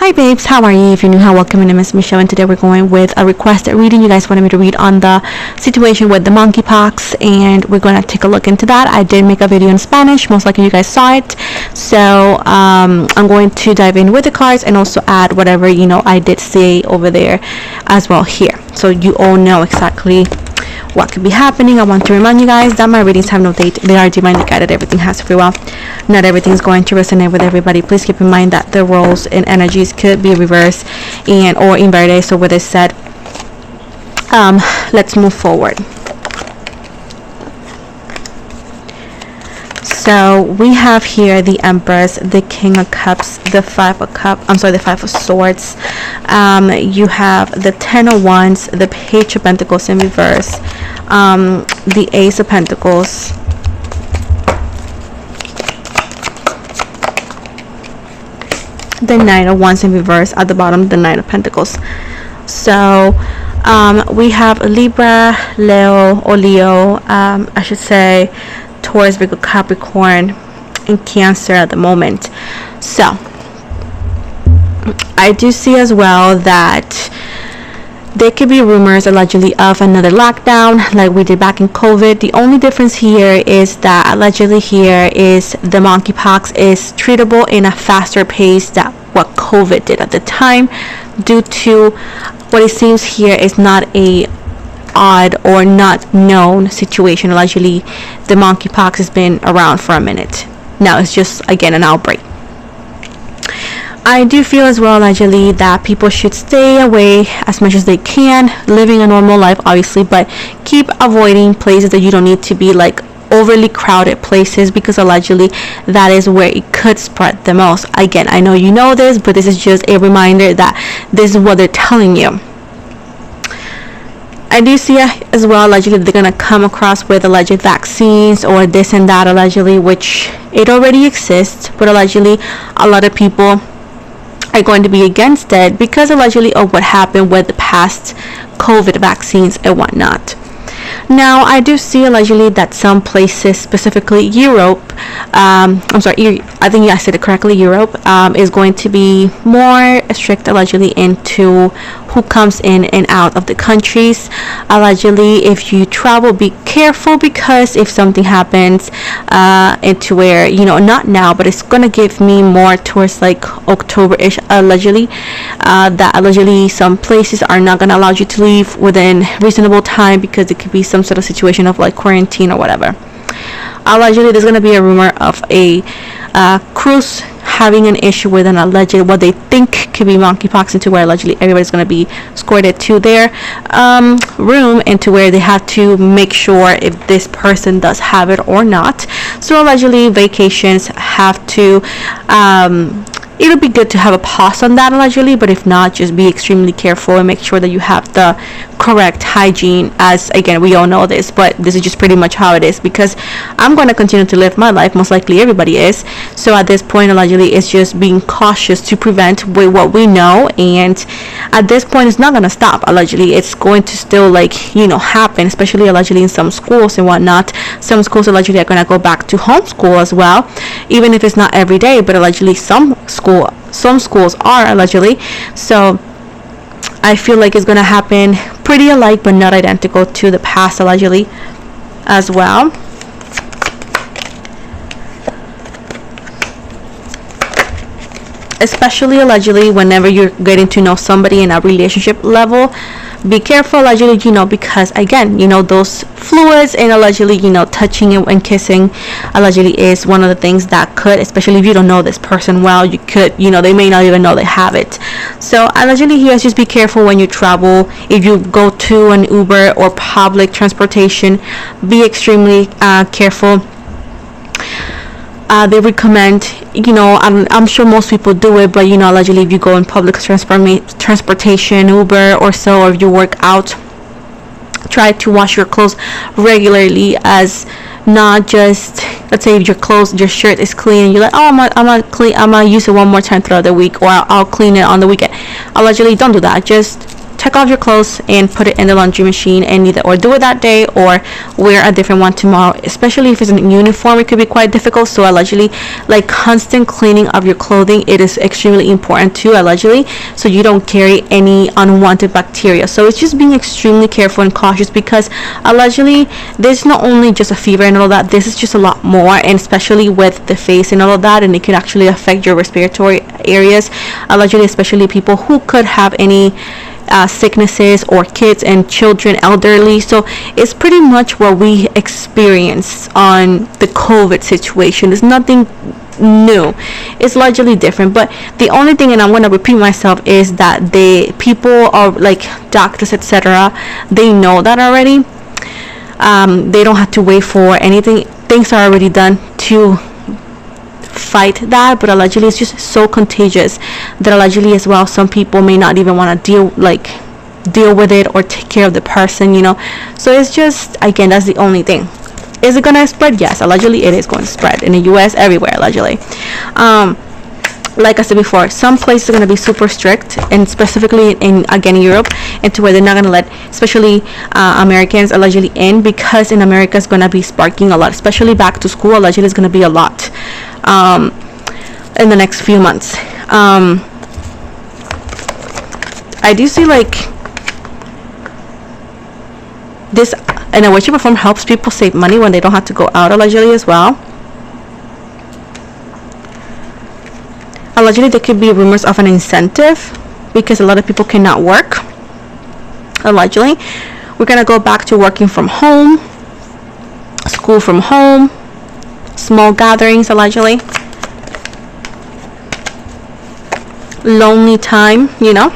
Hi babes, how are you? If you're new, welcome. My name is Michelle, and today we're going with a requested reading. You guys wanted me to read on the situation with the monkeypox, and we're going to take a look into that. I did make a video in Spanish, most likely you guys saw it. So I'm going to dive in with the cards and also add whatever I did say over there as well here, so you all know exactly what could be happening. I want to remind you guys that my readings have no date. They are divinely guided. Everything has free will. Not everything is going to resonate with everybody. Please keep in mind that the roles and energies could be reversed and or inverted. So with this said, let's move forward. So we have here the Empress, the King of Cups, the Five of Swords. You have the Ten of Wands, the Page of Pentacles in reverse, the Ace of Pentacles, the Knight of Wands in reverse, at the bottom the Knight of Pentacles. So we have Libra, Leo, or Leo, I should say Taurus, Virgo, Capricorn, and Cancer at the moment. So I do see as well that there could be rumors allegedly of another lockdown like we did back in COVID. The only difference here is that allegedly here is the monkeypox is treatable in a faster pace than what COVID did at the time, due to what it seems here is not a odd or not known situation. Allegedly the monkeypox has been around for a minute now. It's just again an outbreak. I do feel as well allegedly that people should stay away as much as they can, living a normal life obviously, but keep avoiding places that you don't need to be, like overly crowded places, because allegedly that is where it could spread the most. Again, I know you know this, but this is just a reminder that this is what they're telling you. I do see as well allegedly they're going to come across with alleged vaccines or this and that allegedly, which it already exists, but allegedly a lot of people are going to be against it because allegedly of what happened with the past COVID vaccines and whatnot. Now I do see allegedly that some places, specifically Europe, I think I said it correctly, Europe is going to be more strict allegedly into who comes in and out of the countries. Allegedly if you travel, be careful, because if something happens into where not now, but it's gonna give me more towards like October-ish allegedly, that allegedly some places are not gonna allow you to leave within reasonable time because it could be some sort of situation of like quarantine or whatever. Allegedly there's going to be a rumor of a cruise having an issue with an alleged what they think could be monkeypox, into where allegedly everybody's going to be escorted to their room, into where they have to make sure if this person does have it or not. So allegedly vacations have to it'll be good to have a pause on that allegedly, but if not, just be extremely careful and make sure that you have the correct hygiene, as again we all know this, but this is just pretty much how it is, because I'm going to continue to live my life, most likely everybody is. So at this point allegedly it's just being cautious to prevent with what we know, and at this point it's not going to stop. Allegedly it's going to still happen, especially allegedly in some schools and whatnot. Some schools allegedly are going to go back to homeschool as well, even if it's not every day, but allegedly some schools are allegedly. So I feel like it's going to happen pretty alike but not identical to the past allegedly as well. Especially allegedly whenever you're getting to know somebody in a relationship level, be careful allegedly, because again, those fluids and allegedly, touching and kissing allegedly is one of the things that could, especially if you don't know this person well, you could, they may not even know they have it. So allegedly here, just be careful when you travel. If you go to an Uber or public transportation, be extremely careful. They recommend, I'm sure most people do it, but allegedly if you go in public transportation, Uber or so, or if you work out, try to wash your clothes regularly, as not just, let's say if your shirt is clean and you're like, oh, I'm gonna use it one more time throughout the week, or I'll clean it on the weekend. Allegedly don't do that. Just take off your clothes and put it in the laundry machine, and either or do it that day or wear a different one tomorrow. Especially if it's in uniform, it could be quite difficult. So allegedly, like constant cleaning of your clothing, it is extremely important too, allegedly, so you don't carry any unwanted bacteria. So it's just being extremely careful and cautious, because allegedly there's not only just a fever and all that, this is just a lot more, and especially with the face and all of that, and it can actually affect your respiratory areas, allegedly, especially people who could have any sicknesses, or kids and children, elderly. So it's pretty much what we experience on the COVID situation. It's nothing new, it's largely different. But the only thing, and I'm going to repeat myself, is that the people are like doctors, etc., they know that already. They don't have to wait for anything. Things are already done to fight that, but allegedly it's just so contagious that allegedly as well some people may not even want to deal with it or take care of the person, you know. So it's just, again, that's the only thing. Is it gonna spread? Yes, allegedly it is going to spread in the US, everywhere, allegedly. Like I said before, some places are going to be super strict, and specifically in, again, Europe, into where they're not going to let especially Americans allegedly in, because in America is going to be sparking a lot, especially back to school. Allegedly is going to be a lot in the next few months. I do see like this in a way, shape, or form helps people save money when they don't have to go out, allegedly as well. Allegedly, there could be rumors of an incentive because a lot of people cannot work. Allegedly, we're gonna go back to working from home, school from home, small gatherings, allegedly, lonely time, you know.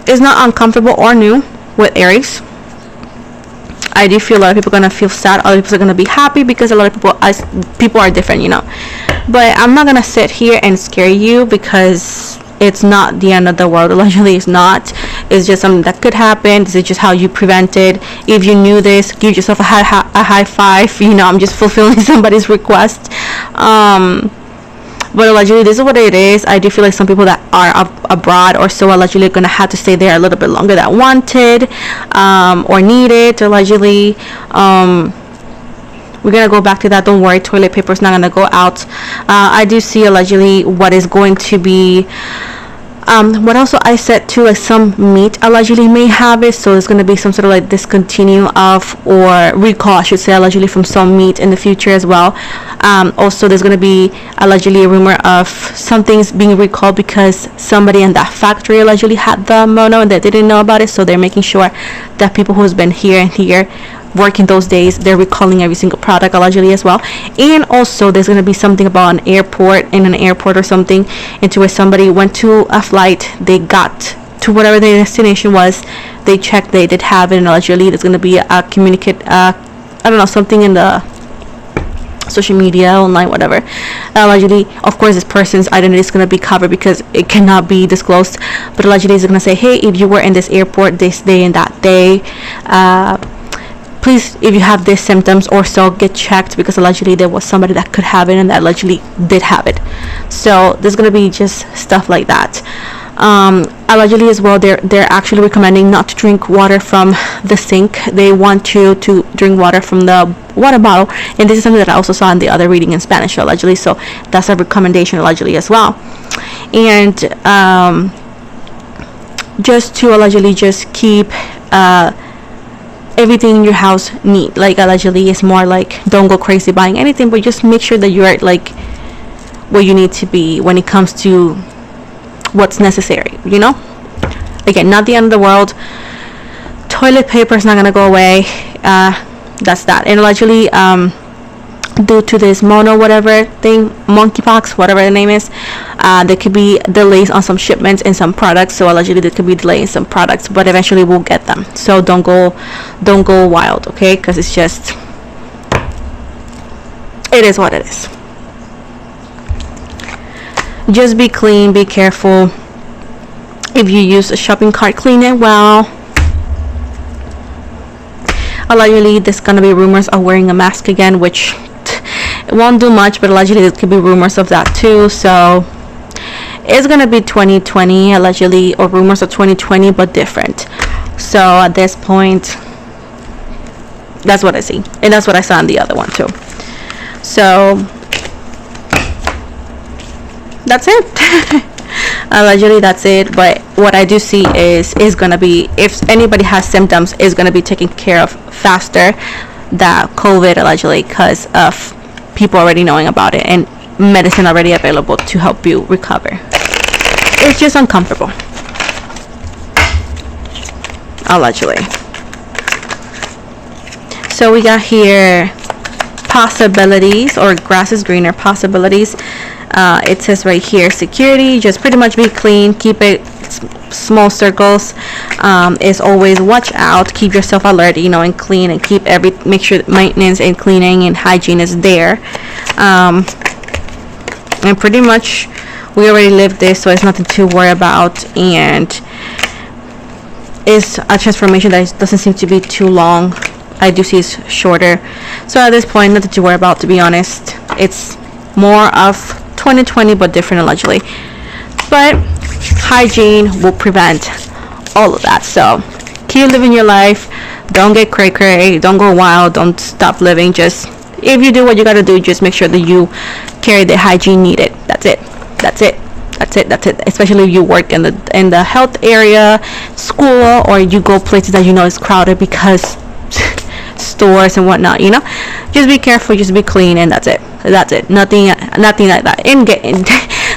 It's not uncomfortable or new with Aries. I do feel a lot of people are going to feel sad, other people are going to be happy, because a lot of people are different, you know. But I'm not going to sit here and scare you, because it's not the end of the world. Allegedly it's not. It's just something that could happen. This is just how you prevent it. If you knew this, give yourself a high five. You know, I'm just fulfilling somebody's request. But allegedly this is what it is. I do feel like some people that are abroad or so allegedly gonna have to stay there a little bit longer than wanted or needed. Allegedly we're gonna go back to that. Don't worry, toilet paper is not gonna go out. I do see allegedly what is going to be what also I said too, like some meat allegedly may have it, so there's going to be some sort of like discontinue of, or recall I should say, allegedly from some meat in the future as well. Also there's going to be allegedly a rumor of some things being recalled because somebody in that factory allegedly had the mono and they didn't know about it, so they're making sure that people who's been here and here working those days, they're recalling every single product allegedly as well. And also there's going to be something about an airport, in an airport or something, into where somebody went to a flight, they got to whatever their destination was, they checked, they did have it, and allegedly there's going to be a communicate I don't know, something in the social media, online, whatever. Allegedly, of course, this person's identity is going to be covered because it cannot be disclosed, but allegedly is going to say, hey, if you were in this airport this day and that day, please, if you have these symptoms or so, get checked, because allegedly there was somebody that could have it and that allegedly did have it. So there's going to be just stuff like that. Allegedly as well, they're actually recommending not to drink water from the sink. They want you to drink water from the water bottle, and this is something that I also saw in the other reading in Spanish allegedly, so that's a recommendation allegedly as well. And just to allegedly just keep everything in your house neat. Like allegedly it's more like don't go crazy buying anything, but just make sure that you're at like where you need to be when it comes to what's necessary, you know. Again, not the end of the world. Toilet paper is not gonna go away. That's that. And allegedly due to this mono whatever thing, monkeypox, whatever the name is, there could be delays on some shipments and some products. So allegedly there could be delays in some products, but eventually we'll get them. So don't go wild, okay? Because it's just, it is what it is. Just be clean, be careful. If you use a shopping cart, clean it well. Allegedly there's gonna be rumors of wearing a mask again, which it won't do much, but allegedly there could be rumors of that too. So it's gonna be 2020 allegedly, or rumors of 2020, but different. So at this point, that's what I see, and that's what I saw in the other one too. So that's it. Allegedly that's it, but what I do see is gonna be, if anybody has symptoms, is gonna be taken care of faster, that COVID allegedly, because of people already knowing about it and medicine already available to help you recover. It's just uncomfortable, allegedly. So we got here possibilities, or grass is greener, possibilities. It says right here, security, just pretty much be clean, keep it small circles. Is always watch out, keep yourself alert, you know, and clean, and keep make sure maintenance and cleaning and hygiene is there. And pretty much we already lived this, so it's nothing to worry about, and it's a transformation that doesn't seem to be too long. I do see it's shorter, so at this point nothing to worry about, to be honest. It's more of 2020 but different allegedly, but hygiene will prevent all of that. So keep living your life, don't get cray, don't go wild, don't stop living. Just, if you do what you gotta do, just make sure that you carry the hygiene needed. That's it. Especially if you work in the health area, school, or you go places that you know is crowded, because stores and whatnot, you know, just be careful, just be clean, and that's it. Nothing like that. And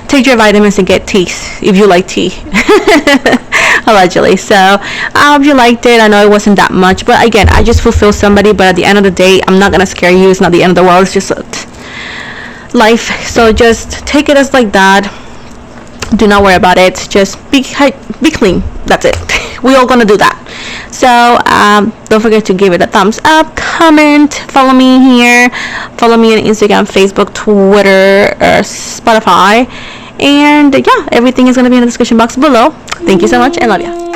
take your vitamins and get tea if you like tea. Allegedly. So I hope you liked it. I know it wasn't that much, but again, I just fulfill somebody, but at the end of the day, I'm not gonna scare you. It's not the end of the world. It's just life. So just take it as like that. Do not worry about it. Just be clean. That's it. We all gonna do that. So don't forget to give it a thumbs up, comment, follow me here, follow me on Instagram, Facebook, Twitter, Spotify, and yeah, everything is gonna be in the description box below. Thank you so much, and love ya.